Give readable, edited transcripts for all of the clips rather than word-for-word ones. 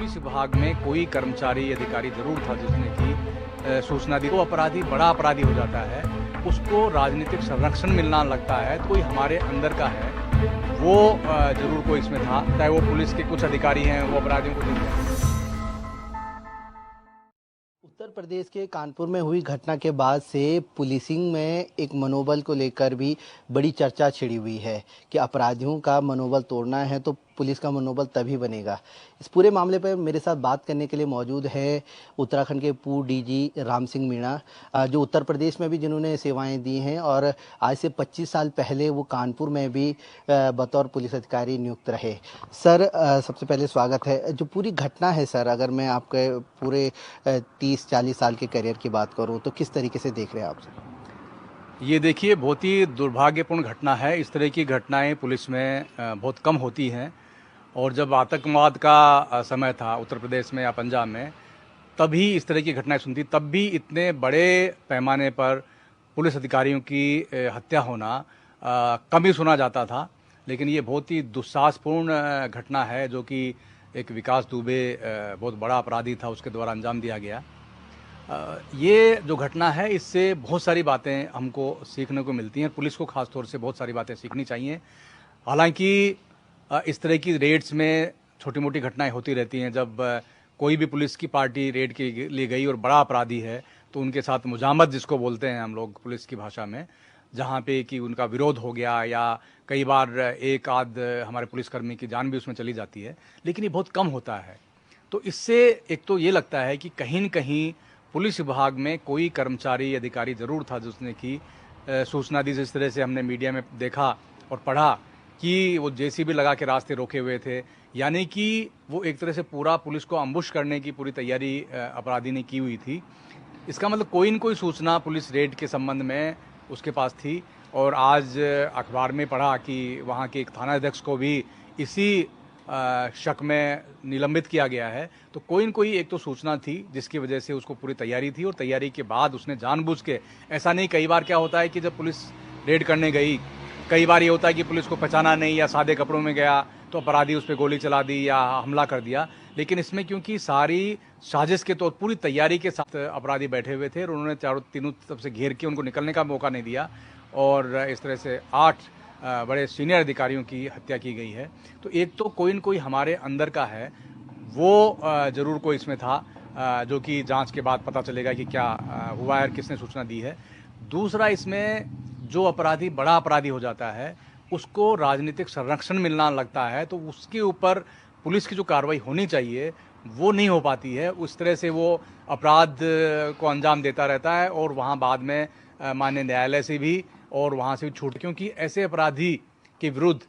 Police विभाग में कोई कर्मचारी अधिकारी जरूर था जिसने की सूचना दी। वो अपराधी बड़ा अपराधी हो जाता है, उसको राजनीतिक संरक्षण मिलना लगता है, कोई हमारे अंदर का है वो जरूर कोई इसमें था, चाहे वो पुलिस के कुछ अधिकारी हैं वो अपराधियों को देते हैं। उत्तर प्रदेश के कानपुर में हुई घटना के बाद से पुलिसिंग में एक मनोबल को लेकर भी बड़ी चर्चा छिड़ी हुई है कि अपराधियों का मनोबल तोड़ना है तो पुलिस का मनोबल तभी बनेगा। इस पूरे मामले पर मेरे साथ बात करने के लिए मौजूद है उत्तराखंड के पूर्व डीजी राम सिंह मीणा, जो उत्तर प्रदेश में भी जिन्होंने सेवाएं दी हैं और आज से 25 साल पहले वो कानपुर में भी बतौर पुलिस अधिकारी नियुक्त रहे। सर, सबसे पहले स्वागत है। जो पूरी घटना है सर, अगर मैं आपके पूरे 30-40 साल के करियर की बात करूं तो किस तरीके से देख रहे हैं आप सर? ये देखिए, बहुत ही दुर्भाग्यपूर्ण घटना है। इस तरह की घटनाएं पुलिस में बहुत कम होती हैं, और जब आतंकवाद का समय था उत्तर प्रदेश में या पंजाब में, तभी इस तरह की घटनाएं सुनती, तब भी इतने बड़े पैमाने पर पुलिस अधिकारियों की हत्या होना कम ही सुना जाता था। लेकिन ये बहुत ही दुस्साहसपूर्ण घटना है, जो कि एक विकास दुबे बहुत बड़ा अपराधी था, उसके द्वारा अंजाम दिया गया। ये जो घटना है, इससे बहुत सारी बातें हमको सीखने को मिलती हैं। पुलिस को खास तौर से बहुत सारी बातें सीखनी चाहिए। हालांकि इस तरह की रेड्स में छोटी मोटी घटनाएं होती रहती हैं। जब कोई भी पुलिस की पार्टी रेड के लिए गई और बड़ा अपराधी है, तो उनके साथ मुजामत जिसको बोलते हैं हम लोग पुलिस की भाषा में, जहाँ पे कि उनका विरोध हो गया या कई बार एक आध हमारे पुलिसकर्मी की जान भी उसमें चली जाती है, लेकिन ये बहुत कम होता है। तो इससे एक तो ये लगता है कि कहीं न कहीं पुलिस विभाग में कोई कर्मचारी अधिकारी जरूर था जिसने की सूचना दी। जिस तरह से हमने मीडिया में देखा और पढ़ा कि वो जेसीबी लगा के रास्ते रोके हुए थे, यानी कि वो एक तरह से पूरा पुलिस को अम्बुश करने की पूरी तैयारी अपराधी ने की हुई थी। इसका मतलब कोई न कोई सूचना पुलिस रेड के संबंध में उसके पास थी। और आज अखबार में पढ़ा कि वहाँ के एक थानाध्यक्ष को भी इसी शक में निलंबित किया गया है। तो कोई न कोई एक तो सूचना थी जिसकी वजह से उसको पूरी तैयारी थी, और तैयारी के बाद उसने जानबूझ के, ऐसा नहीं, कई बार क्या होता है कि जब पुलिस रेड करने गई, कई बार ये होता है कि पुलिस को पहचाना नहीं या सादे कपड़ों में गया तो अपराधी उस पर गोली चला दी या हमला कर दिया। लेकिन इसमें क्योंकि सारी साजिश के तौर पूरी तैयारी के साथ अपराधी बैठे हुए थे और उन्होंने तीनों तरफ से घेर के उनको निकलने का मौका नहीं दिया, और इस तरह से 8 बड़े सीनियर अधिकारियों की हत्या की गई है। तो एक तो कोई न कोई हमारे अंदर का है वो जरूर कोई इसमें था, जो कि जांच के बाद पता चलेगा कि क्या हुआ है और किसने सूचना दी है। दूसरा, इसमें जो अपराधी बड़ा अपराधी हो जाता है, उसको राजनीतिक संरक्षण मिलना लगता है, तो उसके ऊपर पुलिस की जो कार्रवाई होनी चाहिए वो नहीं हो पाती है। उस तरह से वो अपराध को अंजाम देता रहता है, और वहाँ बाद में माननीय न्यायालय से भी और वहाँ से भी छूट, क्योंकि ऐसे अपराधी के विरुद्ध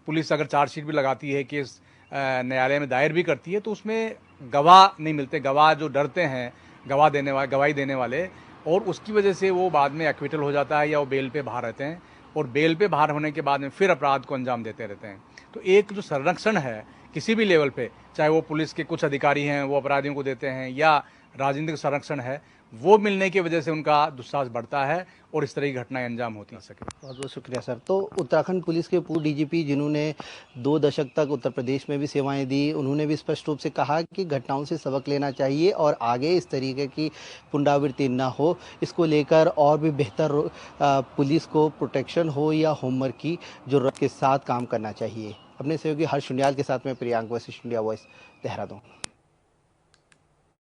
पुलिस अगर चार्जशीट भी लगाती है, केस न्यायालय में दायर भी करती है, तो उसमें गवाह नहीं मिलते। गवाह जो डरते हैं गवाही देने वाले, और उसकी वजह से वो बाद में एक्विटल हो जाता है या वो बेल पे बाहर रहते हैं, और बेल पे बाहर होने के बाद में फिर अपराध को अंजाम देते रहते हैं। तो एक जो संरक्षण है किसी भी लेवल पे, चाहे वो पुलिस के कुछ अधिकारी हैं वो अपराधियों को देते हैं या राजनीतिक संरक्षण है, वो मिलने की वजह से उनका दुस्साहस बढ़ता है और इस तरह की घटनाएं अंजाम होती सके। बहुत बहुत शुक्रिया सर। तो उत्तराखंड पुलिस के पूर्व डीजीपी जिन्होंने 2 दशक तक उत्तर प्रदेश में भी सेवाएं दी, उन्होंने भी स्पष्ट रूप से कहा कि घटनाओं से सबक लेना चाहिए और आगे इस तरीके की पुनरावृत्ति ना हो। इसको लेकर और भी बेहतर पुलिस को प्रोटेक्शन हो या होमवर्क की जरूरत के साथ काम करना चाहिए। अपने सहयोगी हर्ष शुन्याल के साथ में प्रियांक वशिष्ठ, इंडिया वॉइस, देहरादून।